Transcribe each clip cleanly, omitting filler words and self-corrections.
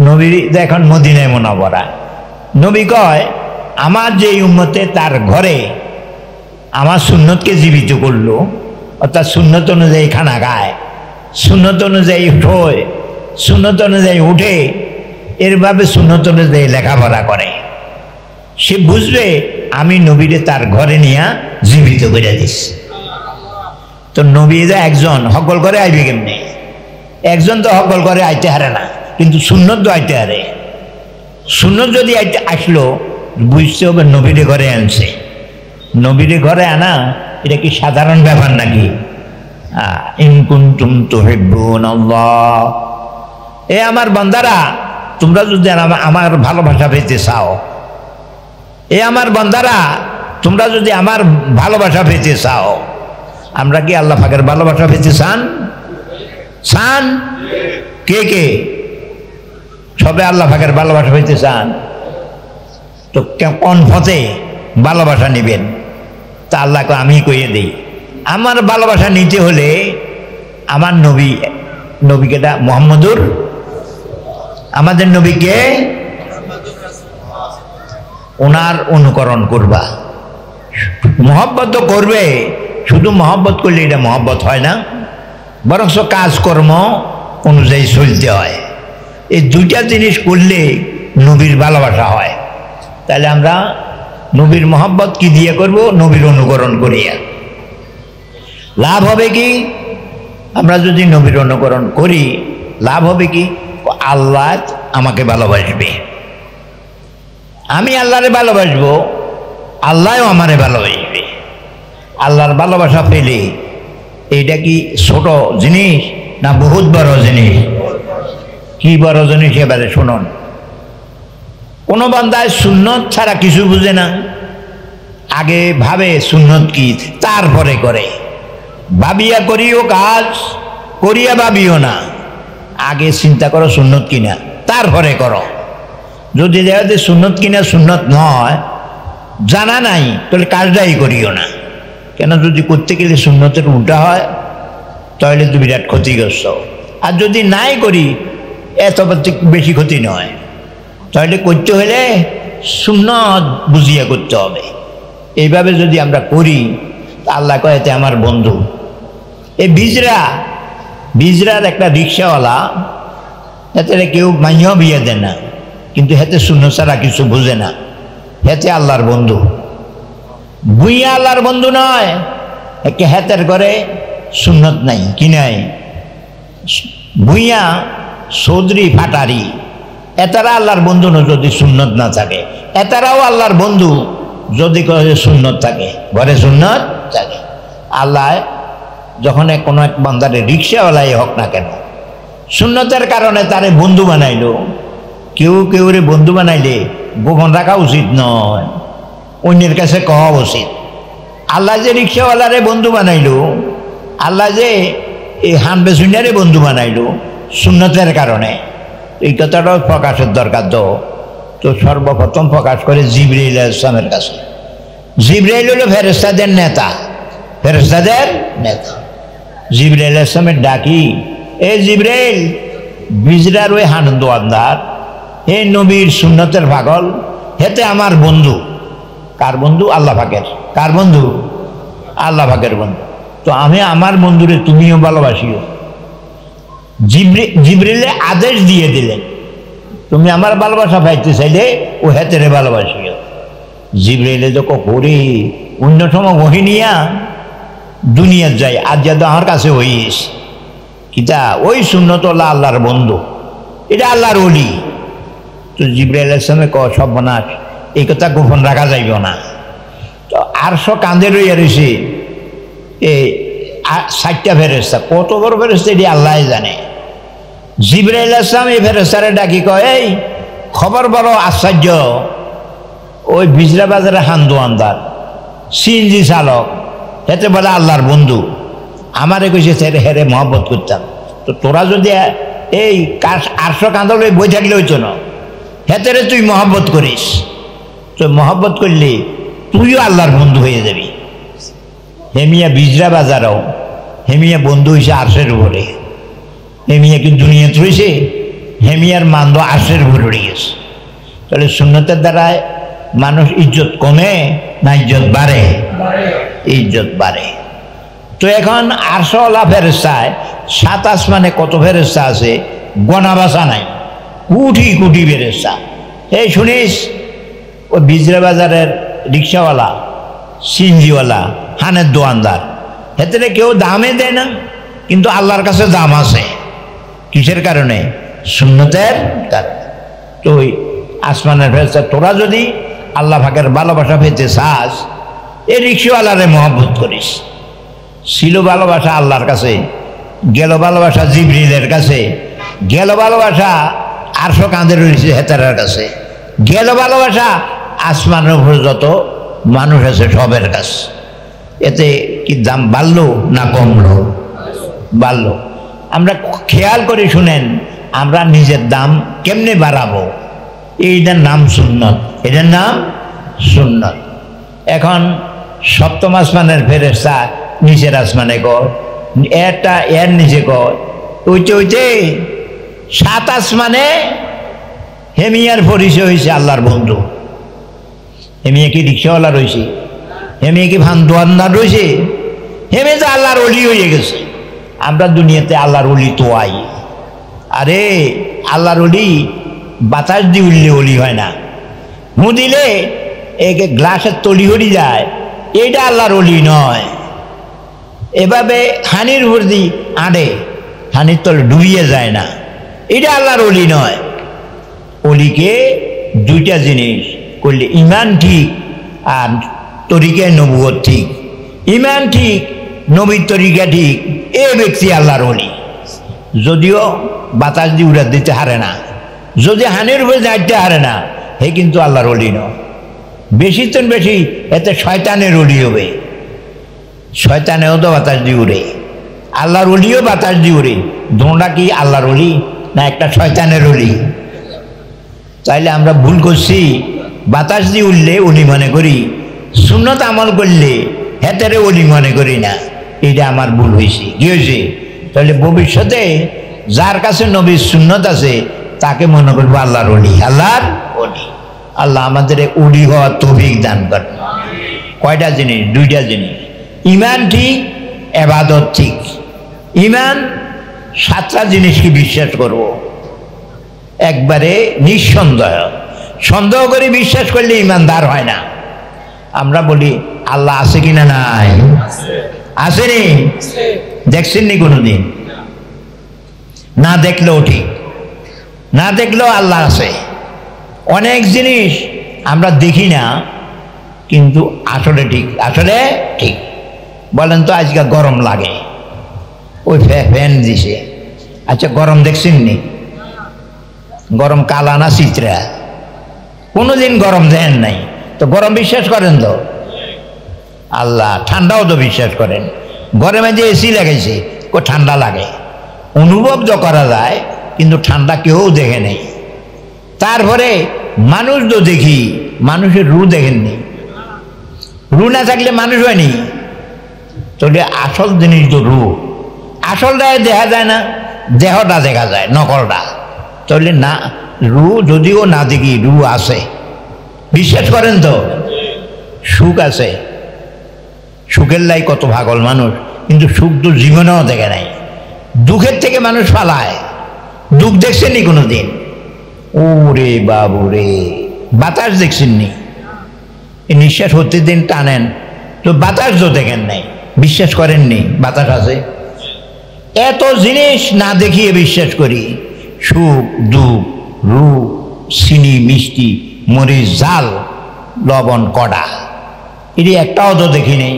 নবী এখন মদিনায় মুনাওয়ারা। নবী কয় আমার যে উম্মতে তার ঘরে আমার সুন্নতকে জীবিত করলো, অর্থাৎ সুন্নত অনুযায়ী খানা খায়, সুন্নত অনুযায়ী শোয়, সুন্নত অনুযায়ী উঠে, এরভাবে সুন্নত অনুযায়ী লেখাপড়া করে, সে বুঝবে আমি নবীরে তার ঘরে নিয়ে জীবিত করে দিস। তো নবী যে একজন হকল করে আইবে কেমনি? একজন তো হকল করে আইতে হারে না, কিন্তু সুন্নত তো আইতে হারে। সুন্নত যদি আইতে আসলো বুঝতে হবে নবীরে ঘরে আনছে। নবীরে ঘরে আনা এটা কি সাধারণ ব্যাপার নাকি? ইন কুনতুম তুহিব্বুনাল্লাহ, এ আমার বান্দারা তোমরা যদি আমার ভালোবাসা পেতে চাও, এ আমার বান্দারা তোমরা যদি আমার ভালোবাসা পেতে চাও, আমরা কি আল্লাহ পাকের ভালোবাসা পেতে চান? চান? কে কে? সবে আল্লাহ পাকের ভালোবাসা পেতে চান? তো কোন পথে ভালোবাসা নেবেন? তা আল্লাহকে আমি কইয়ে দিই, আমার ভালোবাসা নিতে হলে আমার নবীকে মুহাম্মদুর, আমাদের নবীকে ওনার অনুকরণ করবা। মহব্বত তো করবে, শুধু মহব্বত করলে এটা মহব্বত হয় না, বরং কাজকর্ম অনুযায়ী চলতে হয়। এই দুইটা জিনিস করলে নবীর ভালোবাসা হয়। তাহলে আমরা নবীর মহব্বত কি দিয়ে করব? নবীর অনুকরণ করিয়া। লাভ হবে কি? আমরা যদি নবীর অনুকরণ করি লাভ হবে কি? আল্লাহ আমাকে ভালোবাসবে, আমি আল্লাহরে ভালোবাসবো, আল্লাহও আমারে ভালোবাসবে। আল্লাহর ভালোবাসা পেলে এইটা কি ছোট জিনিস না বহুত বড় জিনিস? কি বড় জিনিস? এবারে শুনুন, কোনো বান্দায় সুন্নত ছাড়া কিছু বুঝে না, আগে ভাবে সুন্নত কি, তারপরে করে। ভাবিয়া করিও কাজ, করিয়া ভাবিও না, আগে চিন্তা করো সুন্নত কিনা, তারপরে করো। যদি দেখো সুন্নত কিনা সুন্নত নয়, জানা নাই, তাহলে কাজটাই করিও না। কেন? যদি করতে গেলে সুন্নতের উল্টা হয় তাহলে তো বিরাট ক্ষতিগ্রস্ত। আর যদি নাই করি এত বেশি ক্ষতি নয়, তাহলে করতে হলে সুন্নত বুঝিয়া করতে হবে। এইভাবে যদি আমরা করি, আল্লাহ কয় এতে আমার বন্ধু। এই বিজরার একটা রিক্সাওয়ালা, এতে কেউ মাইয়াও বিয়ে দেয় না, কিন্তু হেতে সুন্নত ছাড়া কিছু বুঝে না, হেতে আল্লাহর বন্ধু। ভুইয়া আল্লাহর বন্ধু নয়, একে হেতের করে সুন্নত নাই, কি নাই? ভুইয়া চৌধুরী ফাটারি এতারা আল্লাহর বন্ধু না যদি সুন্নত না থাকে, এতারাও আল্লাহর বন্ধু যদি সুন্নত থাকে, ঘরে সুন্নত থাকে। আল্লাহ যখন কোনো এক বান্দারে রিক্সাওয়ালাই হোক না কেন, সুন্নতের কারণে তারে বন্ধু বানাইলো। কেউ রে বন্ধু বানাইলে গোপন রাখা উচিত নয়, অন্যের কাছে কওয়া উচিত। আল্লাহ যে রিক্সাওয়ালারে বন্ধু বানাইলো, আল্লাহ যে এই হানবে সুন্নারে বন্ধু বানাইলো সুন্নতের কারণে, এই কথাটাও প্রকাশের দরকার। তো সর্বপ্রথম প্রকাশ করে জিবরাইল আলাইহিস সালামের কাছে। জিবরাইল হলো ফেরেশতাদের নেতা, ফেরেশতাদের নেতা। জিবরাইল আলাইহিস সালামের ডাকি, এ জিবরাইল, বিজরার ওই হানন্দ আন্দার, হে নবীর সুন্নতের পাগল, হেতে আমার বন্ধু। কার বন্ধু? আল্লাহ পাকের। কার বন্ধু? আল্লাহ পাকের বন্ধু। তো আমি আমার বন্ধুরে তুমিও ভালোবাসিও। জিবরাইলে আদেশ দিয়ে দিলেন, তুমি আমার ভালোবাসা পাইতে চাইলে ও হেতেরে ভালোবাসিও। জিবরাইলে তো করি অন্য সময় ওহি নিয়া দুনিয়ার যাই, আজ যা আমার কাছে হইস কিতা ওই সুন্নতওয়ালা আল্লাহর বন্ধু, এটা আল্লাহর ওলি। তো জিবরাইল আলাইহিস সালামে সর্বনাশ, এই কথা গোপন রাখা যাইব না। তো আরশো কাঁধে রইয়া রয়েছে এই 60টা ফেরেশতা, কত বড় ফেরেশতা এটি আল্লাহ জানে। জিবরাইল আলাইহিস সালাম এই ফেরেশতারে ডাকি কয়, এই খবর বড় আশ্চর্য, ওই বিজরা বাজারে হান্দু আন্দার সিএনজি চালক, হেতে বলে আল্লাহর বন্ধু, আমারে কইছে হেরে মহব্বত করতাম। তো তোরা যদি এই 800 কাঁদলে বই থাকলে হইতো না, হেতেরে তুই মহব্বত করিস, তো মহব্বত করলে তুইও আল্লাহর বন্ধু হয়ে যাবি। হেমিয়া বিজরা বাজারও হেমিয়া বন্ধু হয়েছে আরশের উপরে, হেমিয়া কি দুনিয়াতে রয়েছে? হেমিয়ার মান্দ আশের উপরে উঠে গেছে। তাহলে সুন্নতের দ্বারায় মানুষ ইজ্জত কমে না ইজ্জত বাড়ে? ইজ্জত বাড়ে। তো এখন আরশওয়ালা ফেরেশতায় 7 আসমানে কত ফেরেশতা আছে গোনা বাসা নাই, কোটি কোটি ফেরেশতা। এই শুনিস ওই বিজরা বাজারের রিক্সাওয়ালা, সিনজিওয়ালা, হানের দোয়ানদার, এতে কেউ দামে দেয় না, কিন্তু আল্লাহর কাছে দাম আছে। কিসের কারণে? সুন্নতের কারণে। তো ওই আসমানের ফেরেশতা, তোরা যদি আল্লাহ পাকের ভালোবাসা পেতে চাস, এই রিক্সাওয়ালারে মহব্বত করিস। ছিল ভালোবাসা আল্লাহর কাছে, গেল ভালোবাসা জিবরিলের কাছে, গেল ভালোবাসা আরশ কাঁধে রয়েছে হেতারের কাছে, গেল ভালোবাসা আসমানের উপরে যত মানুষ আছে সবের কাছে। এতে কি দাম বাড়লো না কমলো? বাড়লো। আমরা খেয়াল করে শুনেন, আমরা নিজের দাম কেমনে বাড়াবো? এইটার নাম সুন্নত, এটার নাম সুন্নত। এখন সপ্তম আসমানের ফেরেশতা নিচের আসমানে কয়, এরটা এর নিচে কয়, ওইতে 7 আসমানে হেমিয়ার পরিচয় হয়েছে আল্লাহর বন্ধু। হেমিয়া কি রিক্সাওয়ালা রয়েছে? হেমিয়া কি ভান দোয়ানদার রয়েছে? হেমে তো আল্লাহর অলি হয়ে গেছে। আমরা দুনিয়াতে আল্লাহর অলি তো আই। আরে আল্লাহর অলি বাতাস দিয়ে উঠলে অলি হয় না, মু দিলে একে গ্লাসের তলি হরি যায়, এইটা আল্লাহর অলি নয়। এভাবে হানির উপর দিয়ে আড়ে, হানির তলে ডুবিয়ে যায় না, এটা আল্লাহর অলি নয়। অলিকে 2টা জিনিস করলে, ইমান ঠিক আর তরিকায় নবুয়ত ঠিক। ইমান ঠিক, নবীর তরিকা ঠিক, এ ব্যক্তি আল্লাহর অলি। যদিও বাতাস দিয়ে উড়া দিতে হারে না, যদি হানির উপরে যাইতে হারে না, হে কিন্তু আল্লাহর অলি নয়। বেশি তো বেশি এতে শয়তানের অলি হবে। শয়তানেও তো বাতাস দিয়ে উড়ে, আল্লাহর অলিও বাতাস দিয়ে উড়ে। দোঁড়া কি আল্লাহর অলি না একটা শয়তানের অলি? তাইলে আমরা ভুল করছি। বাতাস দিয়ে উঠলে অলি মনে করি, সুন্নত আমল করলে হেতেরে অলি মনে করি না। এটা আমার ভুল হয়েছে। কি হয়েছে? তাহলে ভবিষ্যতে যার কাছে নবীর সুন্নত আছে তাকে মনে করবো আল্লাহর অলি, আল্লাহর অলি। আল্লাহ আমাদের অলি হওয়ার তৌফিক দান করেন। কয়টা জিনিস? 2টা জিনিস। ইমান ঠিক, এবাদত ঠিক। ইমান 7টা জিনিসকে বিশ্বাস করব একবারে নিঃসন্দেহ। সন্দেহ করে বিশ্বাস করলে ইমানদার হয় না। আমরা বলি আল্লাহ আছে কিনা? নাই। আসেনি? দেখছেননি কোনোদিন? না দেখলেও ঠিক, না দেখলেও আল্লাহ আছে। অনেক জিনিস আমরা দেখি না, কিন্তু আসলে ঠিক, আসলে ঠিক। বলেন তো আজকে গরম লাগে, ওই ফ্যান দিছে, আচ্ছা গরম দেখছেন নি? গরম কালা না চিত্রা? কোনোদিন গরম দেন নাই, তো গরম বিশ্বাস করেন তো? আল্লাহ ঠান্ডাও তো বিশ্বাস করেন। গরমে যে এসি লাগাইছে, ও ঠান্ডা লাগে, অনুভব তো করা যায়, কিন্তু ঠান্ডা কেউ দেখে নেই। তারপরে মানুষ তো দেখি, মানুষের রু দেখেননি। রু না থাকলে মানুষ হয়নি। তাহলে আসল জিনিস তো রু। আসলটা দেখা যায় না, দেহটা দেখা যায়, নকলটা। তাহলে না, রু যদিও না দেখি, রু আছে। বিশ্বাস করেন তো? সুখ আছে, সুখের লাই কত পাগল মানুষ, কিন্তু সুখ তো জীবনেও দেখে নাই। দুঃখের থেকে মানুষ পালায়। দুঃখ দেখছেননি কোনোদিন? ওরে বাবু রে, বাতাস দেখছেননি? এই নিঃশ্বাস হতে দিন টানেন, তো বাতাস তো দেখেন নাই, বিশ্বাস করেননি বাতাস আছে। এত জিনিস না দেখিয়ে বিশ্বাস করি। সুখ, দুঃখ, রূপ, চিনি, মিষ্টি, মরিচ, ঝাল, লবণ, কড়া, এটি একটাও তো দেখি নেই,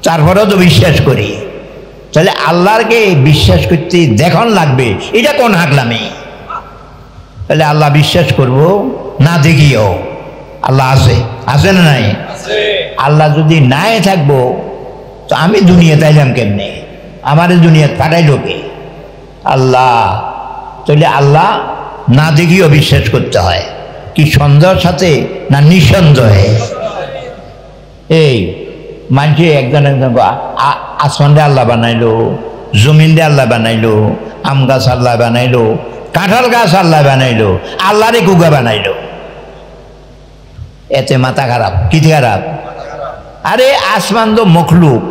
তারপরেও তো বিশ্বাস করি। তাহলে আল্লাহকে বিশ্বাস করতে দেখন লাগবে, এটা কোন হাগলামি? তাহলে আল্লাহ বিশ্বাস করব না দেখিও? আল্লাহ আছে, আছে না নাই? আল্লাহ যদি নাই থাকবো তো আমি দুনিয়া তাইলাম কেমনে? আমার দুনিয়া পাঠাইল কে? আল্লাহ। তাহলে আল্লাহ না দেখিও বিশ্বাস করতে হয়। কি সন্দেহের সাথে না নিঃসন্দেহে? এই মানুষে একজন আসমান দিয়ে আল্লাহ বানাইলো, জমিন দিয়ে আল্লাহ বানাইলো, আম গাছ আল্লাহ বানাইলো, কাঁঠাল গাছ আল্লাহ বানাইলো, আল্লাহরে কুগা বানাইলো। এতে মাথা খারাপ, কি খারাপ? আরে আসমান তো মখলুক,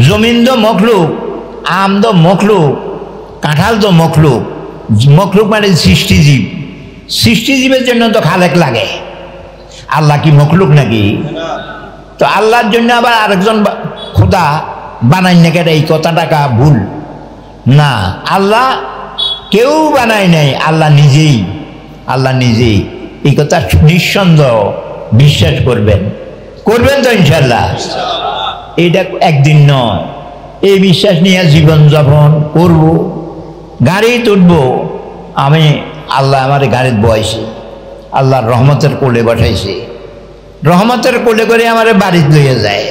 জমিন তো মখলুক, আম তো মখলুক, কাঁঠাল তো মখলুক। মখলুক মানে সৃষ্টিজীব, সৃষ্টিজীবের জন্য তো খালেক লাগে। আল্লাহ কি মখলুক নাকি? তো আল্লাহর জন্য আবার আরেকজন খোদা বানাই না কেন? এই কথাটা ভুল না। আল্লাহ কেউ বানায় নাই, আল্লাহ নিজেই, আল্লাহ নিজেই। এই কথা নিঃসন্দেহ বিশ্বাস করবেন, করবেন তো ইনশাল্লাহ। এটা একদিন নয়, এই বিশ্বাস নিয়ে জীবনযাপন করব। গাড়ি তুলব, আমি আল্লাহ আমার গাড়ির বয়সে আল্লাহর রহমতের কোলে বসাইছে, রহমতের কোলে করে আমার বাড়িতে লইয়া যায়।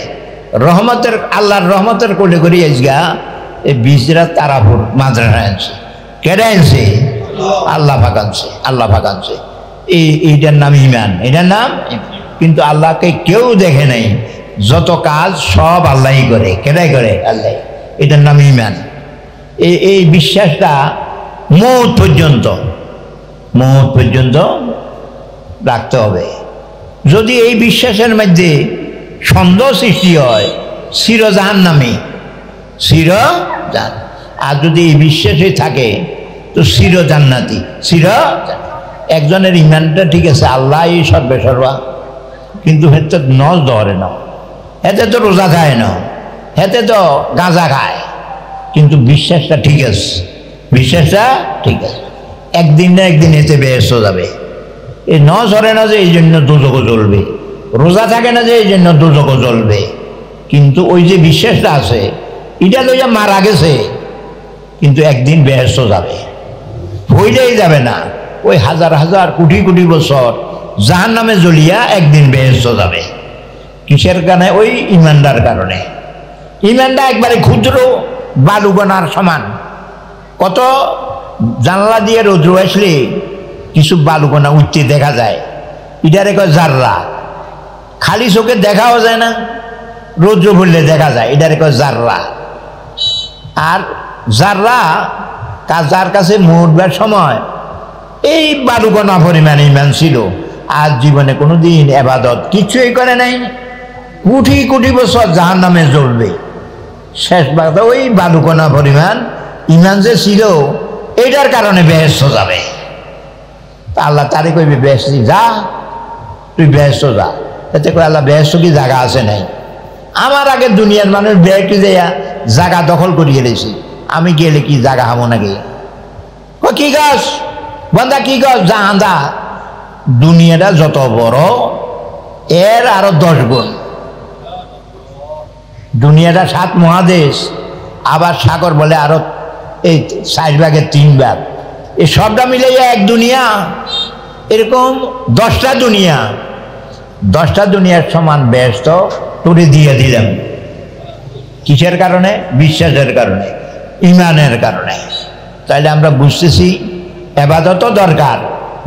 রহমতের আল্লাহর রহমতের কোলে করে আজগা এই বিজরা তারাপুর মাদ্রাসা আনছে। কেডা আনছে? আল্লাহ পাক আনছে, আল্লাহ পাক আনছে। এইটার নাম ইমান, এটার নাম। কিন্তু আল্লাহকে কেউ দেখে নাই, যত কাজ সব আল্লাহই করে। কেডাই করে? আল্লাহ। এটার নাম ইমান। এই বিশ্বাসটা মৌত পর্যন্ত, মৌত পর্যন্ত রাখতে হবে। যদি এই বিশ্বাসের মধ্যে সন্দেহ সৃষ্টি হয়, চির জাহান্নামী, চির জাহান্নামী। আর যদি এই বিশ্বাসে থাকে তো চির জান্নাতি, চির। একজনের ইমানটা ঠিক আছে, আল্লাহ এই সর্বে সর্বা, কিন্তু হেতে নজ ধরে না, হেতে তো রোজা খায় না, হেতে তো গাঁজা খায়, কিন্তু বিশ্বাসটা ঠিক আছে, বিশ্বাসটা ঠিক আছে। একদিন না একদিন এতে বেহেশত যাবে। এই নজ ধরে না যে এই জন্য দোজখও জ্বলবে, রোজা থাকে না যে এই জন্য দোজখও জ্বলবে, কিন্তু ওই যে বিশ্বাসটা আছে, এটা লইয়া মারা গেছে, কিন্তু একদিন বেহেশত যাবে, হইলেই যাবে না। ওই হাজার হাজার কোটি কোটি বছর জাহান্নামে জ্বলিয়া একদিন বেহেশত যাবে। কিসের কারণে? ওই ইমানদার কারণে। ইমানটা একবারে ক্ষুদ্র বালুকণার সমান। কত জানলা দিয়ে রৌদ্র আসলে কিছু বালুকণা উঠতে দেখা যায়, এটারে কয় জাররা। খালি চোখে দেখাও যায় না, রৌদ্র পড়লে দেখা যায়, এটারে কয় জাররা। আর জাররা যার কাছে মরবার সময় এই বালুকণা পরিমাণ ইমান ছিল, আর জীবনে কোনোদিন এবাদত কিছুই করে নাই, কোটি কোটি বছর জাহান্নামে জ্বলবে, শেষ বাগদা ওই বালুকণা পরিমাণ ইমান যে ছিল, এটার কারণে বেহেশত যাবে। তা আল্লাহ তারে কইবে বেহেশতে যা, তুই বেহেশত যা। এতে করে আল্লাহ বেহেশত কি জায়গা আছে নাই? আমার আগে দুনিয়ার মানুষ বেহেশতে যাইয়া জায়গা দখল করিয়ে দিয়েছি, আমি গেলে কি জায়গা হামো নাকি? কি গাছ বান্দা, কি গাছ? যা আন্দা। দুনিয়াটা যত বড় এর আরো 10 গুণ। দুনিয়াটা 7 মহাদেশ, আবার সাগর বলে আরো এই 4 ভাগের 3 ভাগ, এই সবটা মিলাইয়া এক দুনিয়া। এরকম 10টা দুনিয়া, 10টা দুনিয়ার সমান ব্যস্ত তোরে দিয়ে দিলাম। কিসের কারণে? বিশ্বাসের কারণে, ইমানের কারণে। তাইলে আমরা বুঝতেছি ইবাদতও দরকার,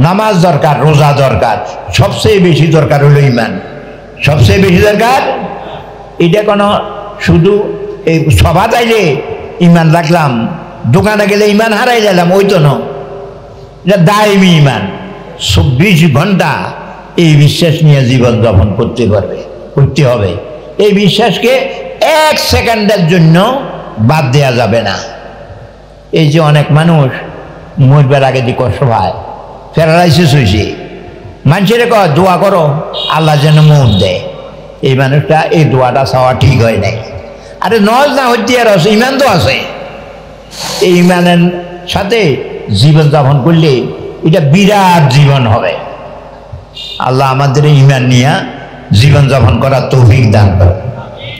নামাজ দরকার, রোজা দরকার, সবচেয়ে বেশি দরকার হলো ইমান। সবচেয়ে বেশি দরকার এটা। কোনো শুধু এই সভা চাইলে ইমান রাখলাম, দোকানে গেলে ইমান হারাই গেলাম, ওই তো না। এটা দায়মি ইমান, 24 ঘন্টা এই বিশ্বাস নিয়ে জীবন যাপন করতে হবে। এই বিশ্বাসকে 1 সেকেন্ডের জন্য বাদ দেওয়া যাবে না। এই যে অনেক মানুষ মরবার আগে যে কষ্ট পায়, প্যারালাইসিস হয়েছে, মানুষের কয় দোয়া করো আল্লাহ যেন মৌত দেয়। এই মানুষটা এই দোয়াটা চাওয়া ঠিক হয় নাই। আরে নজ না হইতে আর আছে, ইমান তো আছে। এই ইমানের সাথে জীবন যাপন করলে এটা বিরাট জীবন হবে। আল্লাহ আমাদের ইমান নিয়ে জীবন যাপন করার তৌফিক দান করে।